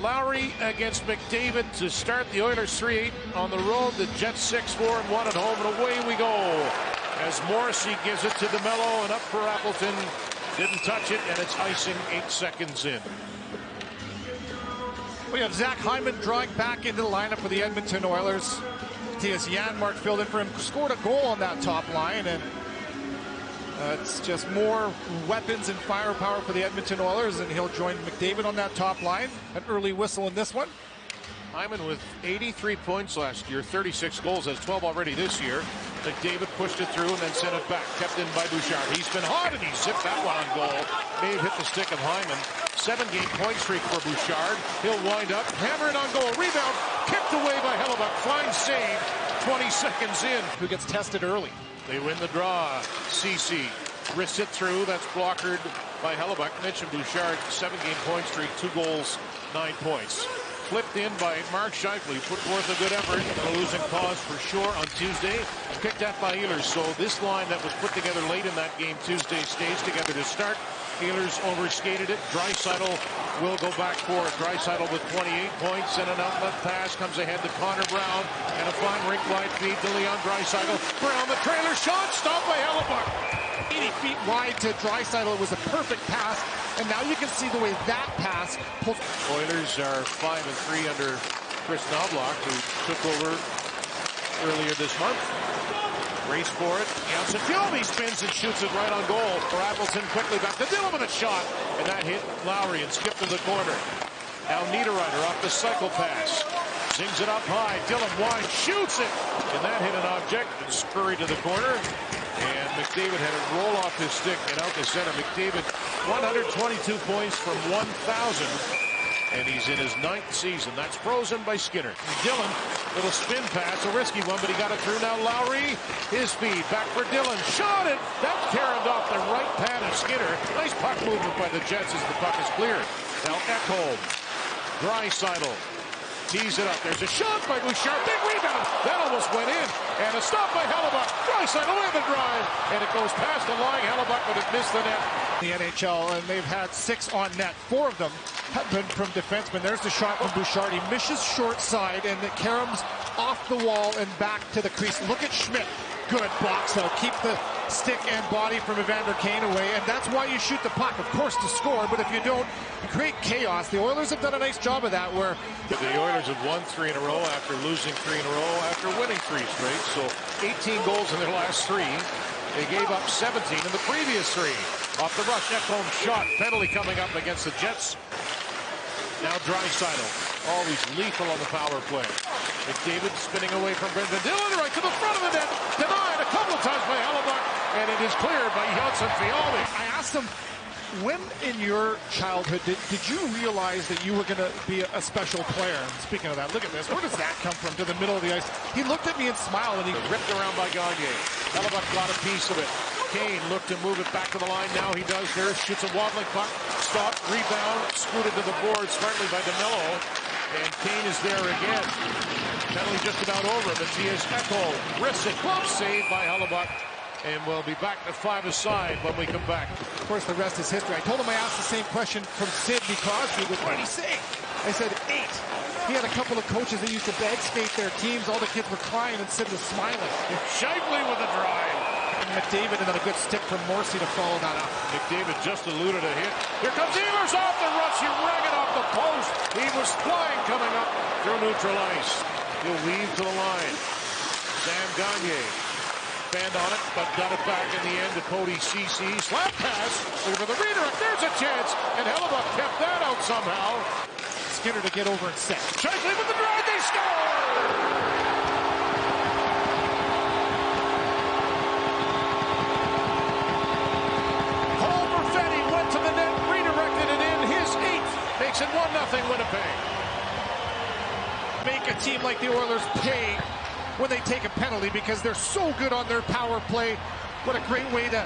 Lowry against McDavid to start the Oilers 3-8 on the road. The Jets 6-4 and 1 at home, and away we go. As Morrissey gives it to DeMello and up for Appleton. Didn't touch it, and it's icing 8 seconds in. We have Zach Hyman drawing back into the lineup for the Edmonton Oilers. T.S. Janmark filled in for him, scored a goal on that top line, and it's just more weapons and firepower for the Edmonton Oilers, and he'll join McDavid on that top line. An early whistle in this one. Hyman with 83 points last year, 36 goals, has 12 already this year. McDavid pushed it through and then sent it back. Kept in by Bouchard. He's been hot and he zipped that one on goal. May have hit the stick of Hyman. 7-game point streak for Bouchard. He'll wind up, hammer it on goal. Rebound, kicked away by Hellebuck. Fine save, 20 seconds in. Who gets tested early. They win the draw. CC wrists it through. That's blockered by Hellebuck. Mitch and Bouchard, 7-game point streak, 2 goals, 9 points. Flipped in by Mark Scheifele, put forth a good effort. A losing cause for sure on Tuesday. Picked up by Ehlers. So this line that was put together late in that game Tuesday stays together to start. Ehlers overskated it. Draisaitl will go back for it. Draisaitl with 28 points and an outlet pass comes ahead to Connor Brown. And a fine rink-wide feed to Leon Draisaitl. Brown, the trailer shot, stopped by Hellebuck. 80 feet wide to Draisaitl. It was a perfect pass. And now you can see the way that pass pulls. Oilers are 5-3 under Chris Knobloch, who took over earlier this month. Race for it. Janssen Fjolby spins and shoots it right on goal. For Appleton quickly back to Dillon with a shot. And that hit Lowry and skipped to the corner. Now Niederreiter off the cycle pass. Sings it up high. Dillon wide, shoots it. And that hit an object and scurried to the corner. And McDavid had it roll off his stick and out the center. McDavid, 122 points from 1,000. And he's in his 9th season. That's frozen by Skinner. Dillon, little spin pass, a risky one, but he got it through. Now Lowry, his speed, back for Dillon. Shot it! That's caromed off the right pad of Skinner. Nice puck movement by the Jets as the puck is cleared. Now Ekholm, Draisaitl. Tees it up. There's a shot by Bouchard. Big rebound. That almost went in. And a stop by Hellebuck. Draisaitl with the drive. And it goes past the line. Hellebuck, but it missed the net. The NHL, and they've had 6 on net. 4 of them have been from defensemen. There's the shot from Bouchard. He misses short side, and it caroms off the wall and back to the crease. Look at Schmidt. Good box out. Keep the stick and body from Evander Kane away, and that's why you shoot the puck, of course, to score, but if you don't, you create chaos. The Oilers have done a nice job of that, where the Oilers have won 3 in a row after losing 3 in a row after winning 3 straight, so 18 goals in their last 3. They gave up 17 in the previous 3. Off the rush, Ekholm shot, penalty coming up against the Jets. Now Draisaitl, always lethal on the power play. McDavid spinning away from Brendan Dillon, right to the front of the net, denied a couple of times by Hellebuck, and it is cleared by Janssen Fjolby. I asked him, when in your childhood did you realize that you were going to be a special player? And speaking of that, look at this. Where does that come from? To the middle of the ice. He looked at me and smiled, and he ripped around by Gagne. Hellebuck got a piece of it. Kane looked to move it back to the line. Now he does. There, shoots a wobbling puck. Stop, rebound, scooted to the board smartly by DeMello. And Kane is there again. Penalty just about over. Matthias Ekholm wrists it. Glove save by Hellebuck. And we'll be back to 5-a-side when we come back. Of course, the rest is history. I told him I asked the same question from Sidney Crosby. What did he say? I said 8. He had a couple of coaches that used to bag skate their teams. All the kids were crying and Sid was smiling. Scheifele with a drive. And McDavid, and then a good stick from Morrissey to follow that up. McDavid just eluded a hit. Here comes Ehlers off the rush. He rang it off the post. He was flying coming up through neutral ice. He'll weave to the line. Sam Gagne. Band on it, but got it back in the end to Cody CC. Slap pass over the redirect. There's a chance, and Hellebuck kept that out somehow. Skinner to get over and set. Scheifele with the drive. They score! Perfetti went to the net, redirected it in. His 8th makes it 1-0 Winnipeg. Make a team like the Oilers pay when they take a penalty because they're so good on their power play. What a great way to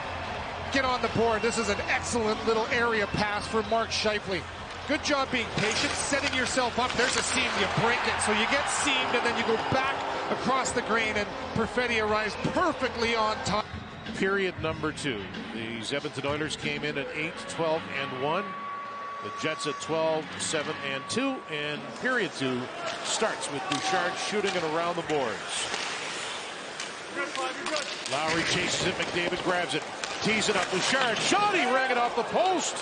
get on the board. This is an excellent little area pass for Mark Scheifele. Good job being patient, setting yourself up. There's a seam, you break it. So you get seamed and then you go back across the grain, and Perfetti arrives perfectly on time. Period number 2. These Edmonton Oilers came in at 8-12-1. The Jets at 12-7-2, and period 2 starts with Bouchard shooting it around the boards. Lowry chases it, McDavid grabs it, tees it up, Bouchard shot, he rang it off the post.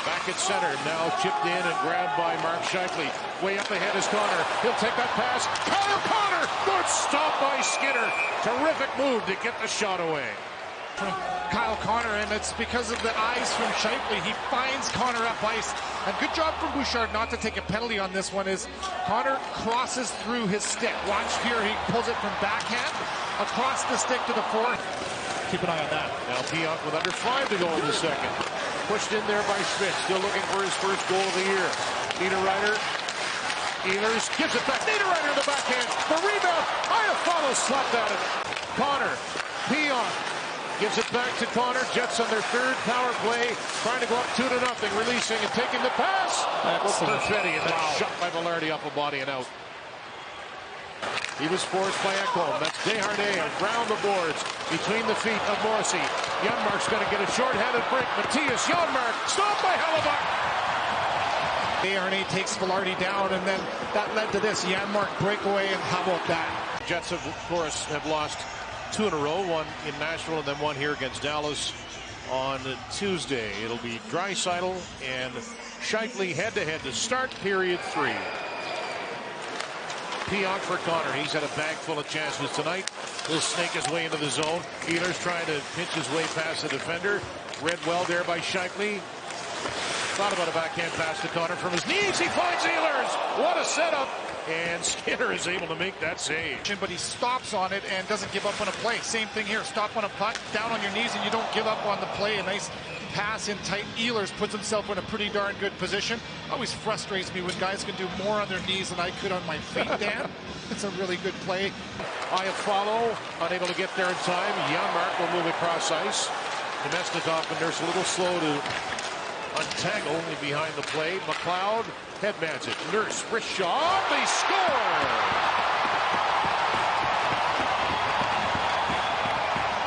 Back at center, now chipped in and grabbed by Mark Scheifele. Way up ahead is Connor, he'll take that pass, Kyle Connor, good stop by Skinner. Terrific move to get the shot away. From Kyle Connor, and it's because of the eyes from Scheifele. He finds Connor up ice, and good job from Bouchard not to take a penalty on this one. Is Connor crosses through his stick. Watch here, he pulls it from backhand across the stick to the fourth. Keep an eye on that. Now Pionk with under 5 to go in the second. Pushed in there by Schmidt, still looking for his first goal of the year. Niederreiter, Ehlers gives it back. Niederreiter in the backhand, the rebound. Iafallo slapped at it. Connor, Pionk. Gives it back to Connor. Jets on their third power play. Trying to go up 2-0. Releasing and taking the pass. Perfetti, and then shot by Velarde off a body and out. He was forced by Ekholm. That's Desharnais around the boards between the feet of Morrissey. Janmark's going to get a short-handed break. Matthias Janmark stopped by Hellebuyck. Desharnais takes Velarde down, and then that led to this Janmark breakaway, and how about that? Jets, of course, have lost 2 in a row, one in Nashville and then one here against Dallas on Tuesday. It'll be Draisaitl and Scheifele head-to-head to start period 3. Pionk for Connor. He's had a bag full of chances tonight. He'll snake his way into the zone. Ehlers trying to pinch his way past the defender. Read well there by Scheifele. Thought about a backhand pass to Connor from his knees. He finds Ehlers. What a setup. And Skinner is able to make that save. But he stops on it and doesn't give up on a play. Same thing here. Stop on a puck, down on your knees, and you don't give up on the play. A nice pass in tight. Ehlers puts himself in a pretty darn good position. Always frustrates me when guys can do more on their knees than I could on my feet, Dan. It's a really good play. Iafallo unable to get there in time. Janmark will move across ice. Nemesnikov and Nurse a little slow to untangle behind the play. McLeod headmans it. Nurse, wrist shot. They score!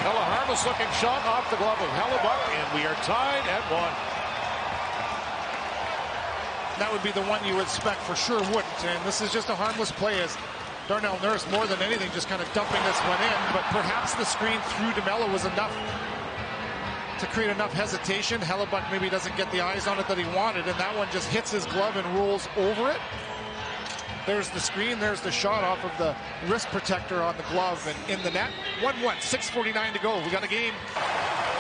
Hella harmless looking shot off the glove of Hellebuyck, and we are tied at 1. That would be the one you would expect for sure wouldn't, and this is just a harmless play as Darnell Nurse more than anything just kind of dumping this one in, but perhaps the screen through DeMello was enough to create enough hesitation. Hellebuyck maybe doesn't get the eyes on it that he wanted, and that one just hits his glove and rolls over it. There's the screen, there's the shot off of the wrist protector on the glove and in the net. 1-1, 6:49 to go. We got a game.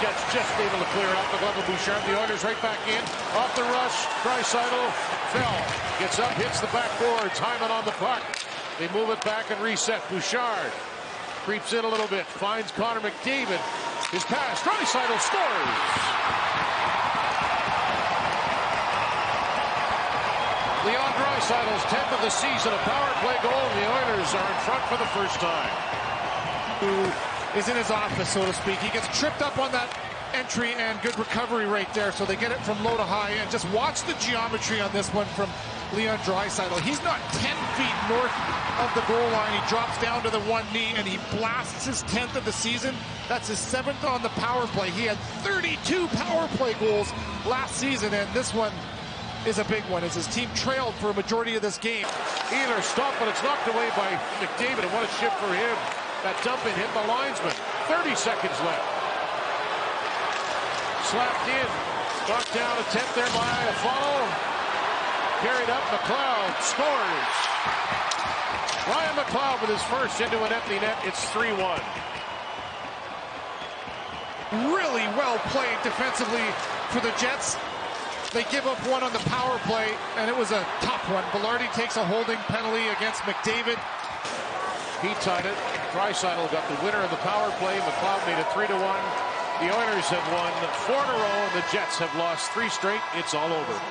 Jets just able to clear it off the glove of Bouchard. The Oilers right back in. Off the rush. Draisaitl fell. Gets up, hits the backboards. Hyman on the puck. They move it back and reset. Bouchard creeps in a little bit. Finds Connor McDavid. His pass. Draisaitl scores. Leon Draisaitl's 10th of the season. A power play goal. The Oilers are in front for the first time. Who is in his office, so to speak. He gets tripped up on that entry and good recovery right there. So they get it from low to high. And just watch the geometry on this one from Leon Draisaitl. He's not 10 feet north of the goal line. He drops down to the one knee and he blasts his 10th of the season. That's his 7th on the power play. He had 32 power play goals last season, and this one is a big one as his team trailed for a majority of this game. Ehlers stopped, but it's knocked away by McDavid, and what a shift for him. That dumping hit the linesman. 30 seconds left. Slapped in. Knocked down, attempt there by Iafallo. Carried up, McLeod scores. Ryan McLeod with his first into an empty net. It's 3-1. Really well played defensively for the Jets. They give up one on the power play, and it was a tough one. Velarde takes a holding penalty against McDavid. He tied it. Draisaitl got the winner of the power play. McLeod made it 3-1. The Oilers have won 4 in a row, and the Jets have lost 3 straight. It's all over.